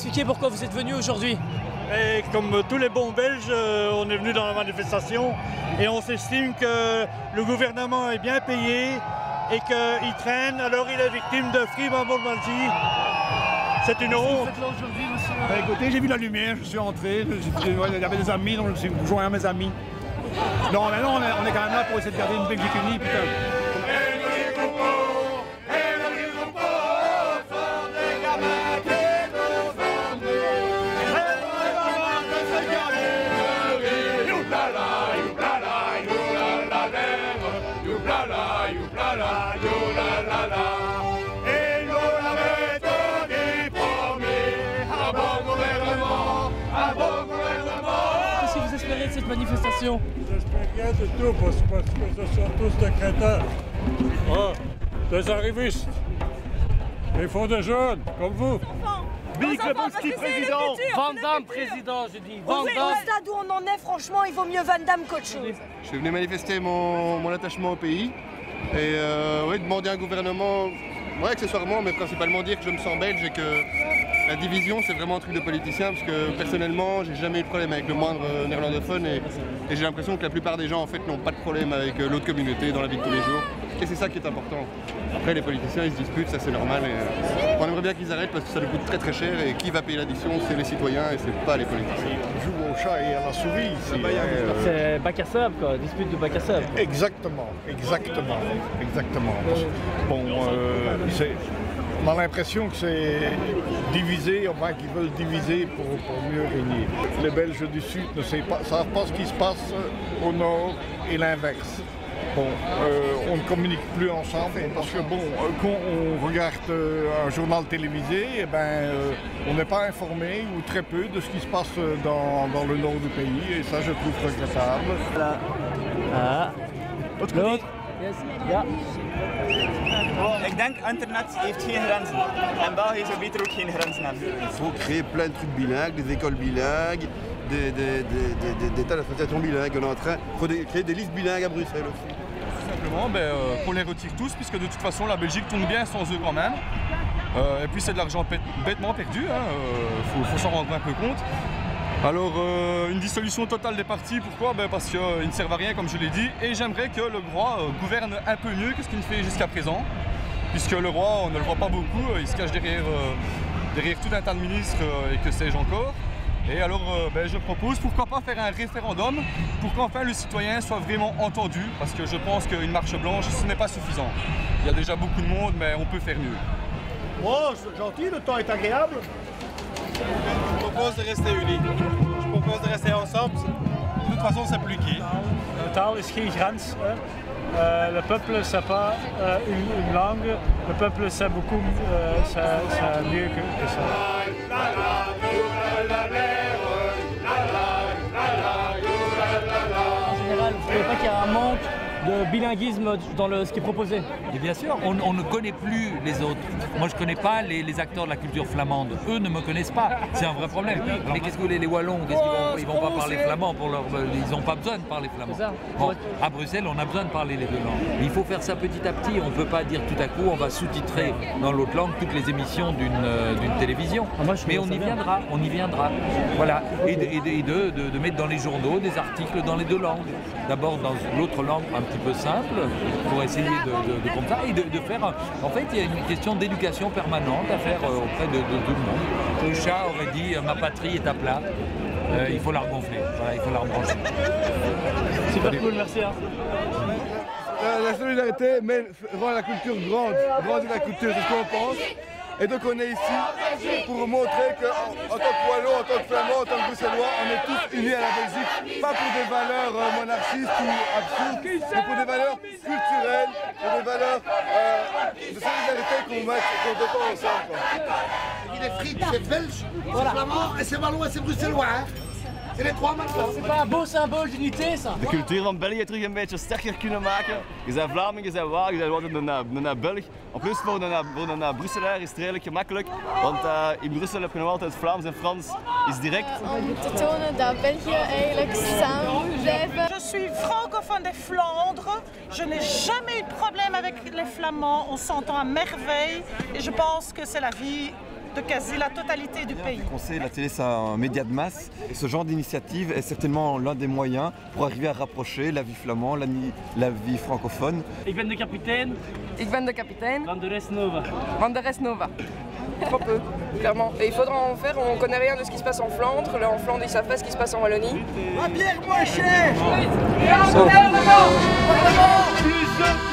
expliquer pourquoi vous êtes venu aujourd'hui? Et comme tous les bons Belges, on est venu dans la manifestation et on s'estime que le gouvernement est bien payé et qu'il traîne, alors il est victime de Free Malmazie. C'est une honte. Écoutez, j'ai vu la lumière, je suis entré, il y avait des amis, donc je me suis joint à mes amis. Non, mais non, on est quand même là pour essayer de garder une Belgique unie, putain. Qu'est-ce que vous espérez de cette manifestation? J'espère rien de tout parce que ce sont tous des crétins. Des arrivistes. Ils font des jeunes, comme vous. Big Lebowski président. Van Damme président, je dis. Van Au stade où on en est, franchement, il vaut mieux Van Damme qu'autre chose. Je suis venu manifester mon attachement au pays et demander à un gouvernement, accessoirement, mais principalement dire que je me sens belge et que la division c'est vraiment un truc de politicien parce que personnellement j'ai jamais eu de problème avec le moindre néerlandophone et j'ai l'impression que la plupart des gens en fait n'ont pas de problème avec l'autre communauté dans la vie de tous les jours et c'est ça qui est important. Après les politiciens ils se disputent, ça c'est normal et on aimerait bien qu'ils arrêtent parce que ça leur coûte très très cher et qui va payer l'addition c'est les citoyens et c'est pas les politiciens. On joue au chat et à la souris ici. C'est bac à sable quoi, dispute de bac à sable. Exactement. Bon, on a l'impression que c'est divisé, enfin qu'ils veulent diviser pour mieux régner. Les Belges du Sud ne savent pas ce qui se passe au Nord et l'inverse. Bon, on ne communique plus ensemble parce que bon, quand on regarde un journal télévisé, eh ben, on n'est pas informé ou très peu de ce qui se passe dans le nord du pays et ça je trouve regrettable. Voilà. Ah. L'autre. Yes. Ja. Ik denk internet heeft geen grenzen. En België zou beter ook geen grenzen hebben. Il faut créer plein de trucs bilingues, des écoles bilingues, des tas d'associations bilingues. On est en train, il faut créer des listes bilingues à Bruxelles aussi. Tout simplement qu'on les retire tous, puisque de toute façon la Belgique tourne bien sans eux quand même. Et puis c'est de l'argent bêtement perdu, faut s'en rendre un peu compte. Alors une dissolution totale des partis, pourquoi? Parce qu'ils ne servent à rien comme je l'ai dit et j'aimerais que le roi gouverne un peu mieux que ce qu'il ne fait jusqu'à présent puisque le roi on ne le voit pas beaucoup, il se cache derrière tout un tas de ministres et que sais-je encore. Et alors je propose pourquoi pas faire un référendum pour qu'enfin le citoyen soit vraiment entendu parce que je pense qu'une marche blanche ce n'est pas suffisant. Il y a déjà beaucoup de monde mais on peut faire mieux. Oh, c'est gentil, le temps est agréable. Je propose de rester unis. Je propose de rester ensemble. De toute façon, c'est plus qui. La taal is geen grens. Le peuple c'est pas une langue. Le peuple c'est beaucoup, c'est mieux que ça. En général, vous ne trouvez pas qu'il y a un manque de bilinguisme dans ce qui est proposé? Et bien sûr, on ne connaît plus les autres. Moi, je ne connais pas les acteurs de la culture flamande. Eux ne me connaissent pas. C'est un vrai problème. Mais qu'est-ce que les Wallons, ils vont pas parler flamand ils n'ont pas besoin de parler flamand. Bon, à Bruxelles, on a besoin de parler les deux langues. Il faut faire ça petit à petit. On ne peut pas dire tout à coup, on va sous-titrer dans l'autre langue toutes les émissions d'une télévision. Mais on y viendra. Voilà. Et de mettre dans les journaux des articles dans les deux langues. D'abord dans l'autre langue un petit peu simple pour essayer de comme ça et de faire. En fait, il y a une question d'éducation permanente à faire auprès de tout le monde. Le chat aurait dit ma patrie est à plat. Il faut la regonfler. Voilà, il faut la rebrancher. Super cool, merci. La solidarité, mais rend la culture grande. Grande la culture, c'est ce qu'on pense. Et donc on est ici pour montrer qu'en tant que Wallon, en tant que Flamand, en tant que Bruxellois, on est tous unis à la Belgique, pas pour des valeurs monarchistes ou absurdes, mais pour des valeurs culturelles, pour des valeurs de solidarité qu'on défend ensemble. Il est frites, c'est belge, c'est flamand, et c'est wallon et c'est bruxellois. Hein. C'est les trois maintenant. C'est pas un beau symbole d'unité ça? De cultuur van België terug een beetje sterker kunnen maken. Je bent Vlaming, je bent Waal, je bent wat een Belg. En plus voor een Brusselaar is het redelijk gemakkelijk, want in Brussel heb je nog altijd Vlaams en Frans is direct. Om te tonen dat België eigenlijk samen blijven. Je suis francophone des Flandres. Je n'ai jamais eu de problème avec les Flamands. On s'entend à merveille et je pense que c'est la vie de quasi la totalité du pays. La télé, c'est un média de masse et ce genre d'initiative est certainement l'un des moyens pour arriver à rapprocher la vie flamande, la vie francophone. Ik ben de capitaine. Ik ben de capitaine. Van de rest Nova. Van de rest Nova. Trop peu, clairement. Et il faudra en faire, on connaît rien de ce qui se passe en Flandre. Là, en Flandre, ils savent pas ce qui se passe en Wallonie. La bière moins chère. Plus